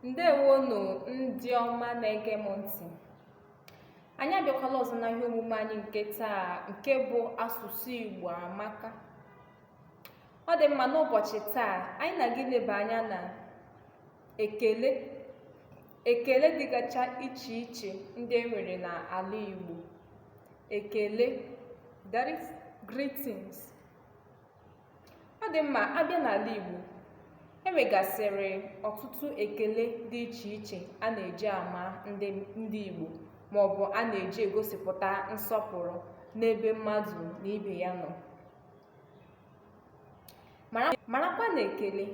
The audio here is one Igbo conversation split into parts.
Ndewonu ndị ọma na-ege m ntị. Anyị abịakwala ọzọ na ihe omume anyị nke taa, nke bụ asụsụ Igbo amaka. Ọ dị mma, n'ụbọchị taa anyị na-aga ileba anya na ekele dịgacha iche iche ndị e nwere n'ala Igbo. Ekele, that is greetings. Ọ dị mma, abịa n'ala Igbo, enwegasịrị ọtụtụ ekele dị iche iche a na-eji ama ndị Igbo, maọbụ a na-eji egosipụta nsọpụrụ n'ebe mmadụ na ibe ya nọ. Marakwa na ekele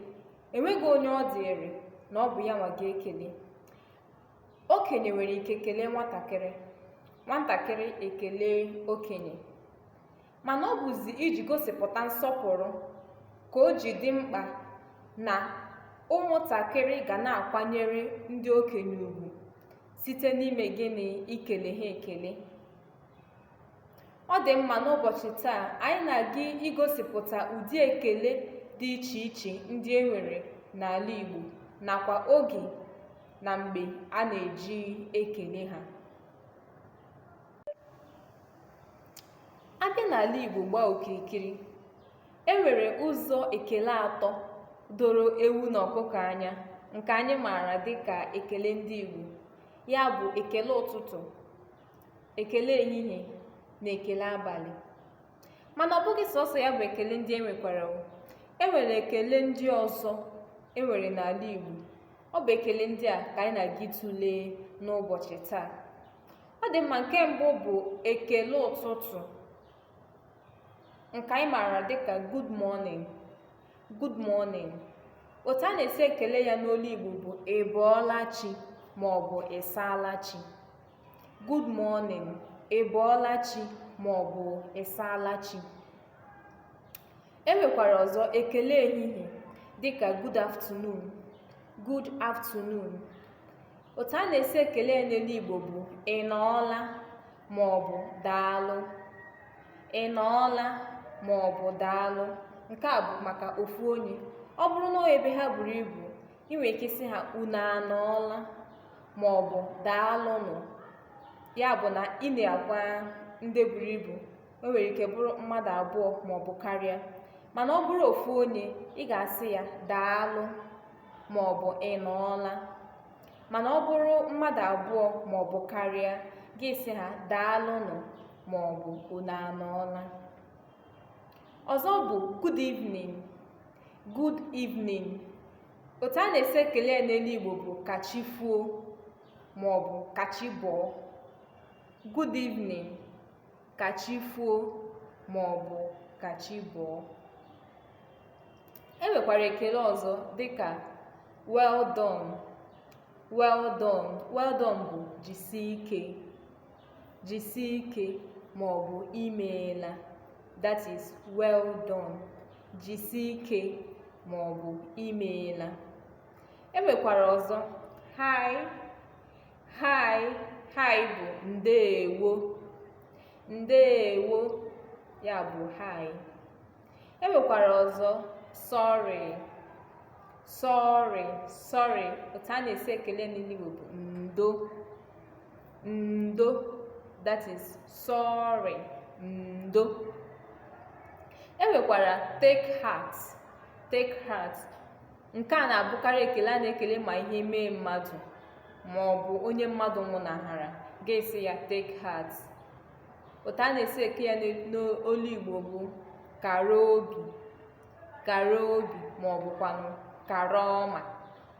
enweghị onye ọ dịrị na ọ bụ ya nwa ga-ekele. Okenye nwere ike kelee nwatakịrị, nwatakịrị ekele okenye, mana ọ bụzi iji gosipụta nsọpụrụ ka o ji dị mkpa na ụmụntakịrị ga na-akwanyere ndị okenye ugwu site n'ime gịnị? Ikele ha ekele. Ọ dị mma, n'ụbọchị taa anyị na-aga igosipụta ụdị ekele dị iche iche ndị e nwere n'ala Igbo, nakwa oge na mgbe a na-eji ekele ha. Abịa n'ala Igbo gbaa okirikiri, e nwere ụzọ ekele atọ doro ewu na ọkụkọ anya, nke anyị maara dịka ekele ndị Igbo. Ya bụ ekele ụtụtụ, ekele ehihie na ekele abalị. Mana ọ bụghị sọsọ ya bụ ekele ndị enwekwara. Enwere ekele ndị ọzọ enwere n'ala Igbo. Ọ bụ ekele ndị a ka anyị na-aga ịtụle n'ụbọchị taa. Ọ dị mma, nke mbụ bụ ekele ụtụtụ, nke anyị maara dịka good morning. Good morning. Otu a na-esi ekele ya n'olu Igbo bụ ị bọọla chi maọbụ ị saala chi. Good morning, ị bọọla chi maọbụ ị saala chi. E nwekwara ọzọ ekele ehihie dịka good afternoon. Good afternoon. Otu a na-esi ekele ya n'olu Igbo bụ ị nọọla maọbụ daalụ. Ị nọọla maọbụ daalụ. Nke a bụ maka ofu onye. Ọ bụrụ na ebe ha buru ibu, ị nwere ike isi ha unu anọọla maọbụ daalụnụ. Ya bụ na ị na-agwa ndị buru ibu, o nwere ike bụrụ mmadụ abụọ maọbụ karịa. Mana ọ bụrụ ofu onye, ị ga-asị ya daalụ maọbụ ị nọọla. Mana ọ bụrụ mmadụ abụọ maọbụ karịa, ga-esi ha daalụnụ maọbụ unu anọọla. Ọzọ bụ good evening. Good evening. Otu a na-esi ekele ya n'elu Igbo bụ ka chi fuo maọbụ ka chi bọọ. Good evening, ka chi fuo maọbụ ka chi bọọ. E nwekwara ekele ọzọ dịka well done. Well done. Well done bụ jisie ike. Jisie ike maọbụ imeela. That is well done. Jisie ike maọbụ imeela. E nwekwara ọzọ hi. Hi. Hi bụ ndeewo. Ndeewo, ya bụ hi. E nwekwara ọzọ sorry. Sorry. Sorry. Otu a na-esi ekele n'Igbo bụ ndo. Ndo, that is sorry. Ndo. E nwekwara take heart. Take heart. Nke a na-abụkarị ekele a na-ekele ma ihe mee mmadụ ma ọ bụ onye mmadụ nwụnahara, ga-esi ya take heart. Otu a na-esi eke ya n'olu Igbo bụ kara obi. Kara obi ma ọ bụkwanụ kara ọma,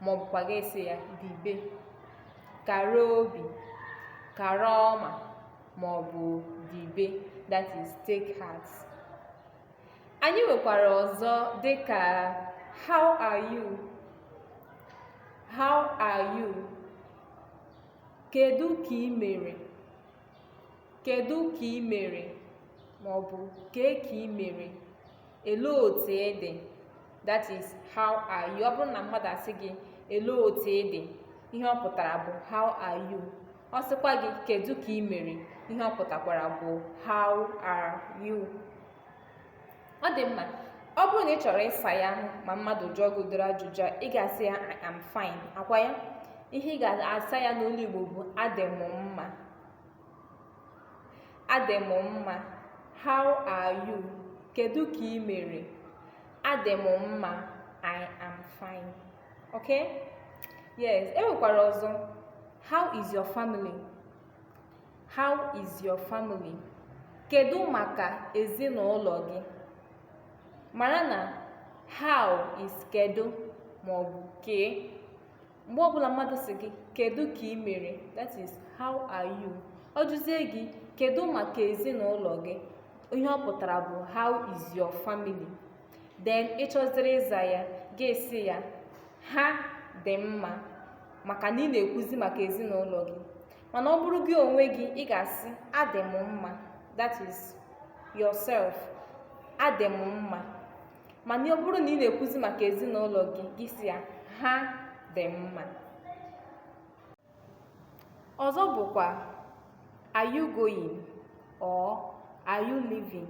ma ọ bụkwa ga-esi ya dibe. Kara obi, kara ọma ma ọ bụ dibe, that is take heart. Anyị nwekwara ọzọ dịka how are you? How are you? Kedu ka ị mere? Kedu ka ị mere maọbụ kee ka ị mere? Elee otu ị dị? That is how are you. Ọ bụrụ na mmadụ asị gị elee otu ị dị, ihe ọ pụtara bụ how are you. Ọ sịkwa gị kedu ka ị mere, ihe ọ pụtakwara bụ how are you. Ọ dị mma, ọ bụrụ na ị chọrọ ịsa ya ahụ ma mmadụ jụọ gị ụdịrị ajụjụ a, ị ga-asị ya I am fine. Akwa ya ihe ị ga-asa ya n'olu Igbo bụ adị m mma. Adị m mma. How are you? Kedu ka ị mere? Adị m mma. I am fine. Okay? Yes, enwekwara ọzọ. How is your family? How is your family? Kedu maka ezinụlọ gị? Mara na how is kedu maọbụ ke. Mgbe ọbụla mmadụ sị gị kedu ka ị mere, that is how are you. Ọ jụzie gị kedu maka ezinụlọ gị, ihe ọ pụtara bụ how is your family. Then ị chọziri ịza ya ga-esi ya ha dị mma, maka na ị na-ekwuzi maka ezinụlọ gị. Mana ọ bụrụ gị onwe gị, ị ga-asị adị m mma, that is yourself. Adị m mma. Mana ọ bụrụ na ị na-ekwuzi maka ezinụlọ gị, gị si ya ha dị mma. Ọzọ bụkwa are you going or are you leaving?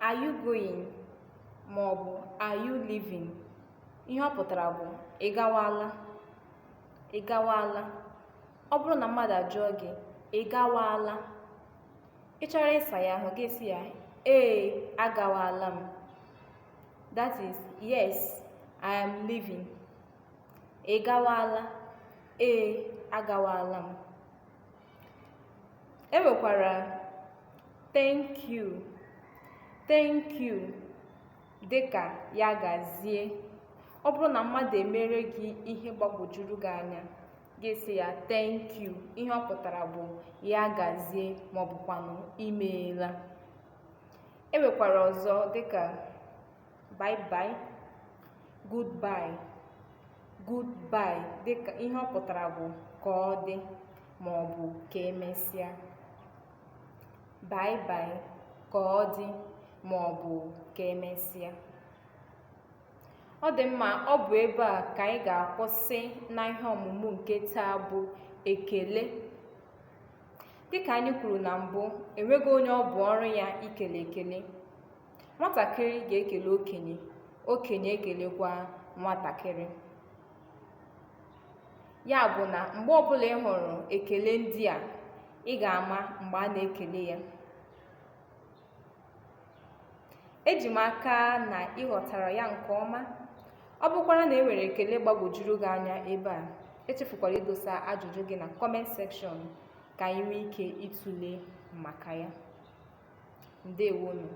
Are you going maọbụ are you leaving? Ihe ọ pụtara bụ ị gawala. Ị gawala. Ọ bụrụ na mmadụ ajụọ gị ị gawala, ị chọrọ ịsa ya ahụ ga-esi ya ee, agawala m. That is yes, I am leaving. Ị gawala? Ee, agawala m. Enwekwara thank you. Thank you dịka ya gazie. Ọ bụrụ na mmadụ emere gị ihe gbagwojuru gị anya, ga-esi ya thank you. Ihe ọ pụtara bụ ya gazie maọbụkwanụ imeela. Enwekwara ọzọ dịka bye bye, goodbye. Goodbye dịka ihe ọ pụtara bụ ka ọ dị maọbụ ka emesịa. Bye bye, ka ọ dị maọbụ ka emesịa. Ọ dị mma, ọ bụ ebe a ka anyị ga-akwụsị na ihe ọmụmụ nke taa bụ ekele. Dịka anyị kwuru na mbụ, enweghị onye ọ bụ ọrụ ya ikele ekele. Nwatakịrị ga-ekele okenye, okenye ekelekwa nwatakịrị. Ya bụ na mgbe ọbụla ị hụrụ ekele ndị a, ị ga-ama mgbe a na-ekele ya. Eji m aka na ị ghọtara ya nke ọma. Ọ bụkwara na e nwere ekele gbagwojuru gị anya ebe a, echefukwala idosa ajụjụ gị na comment section ka anyị nwee ike ịtụle maka ya. Ndewonu.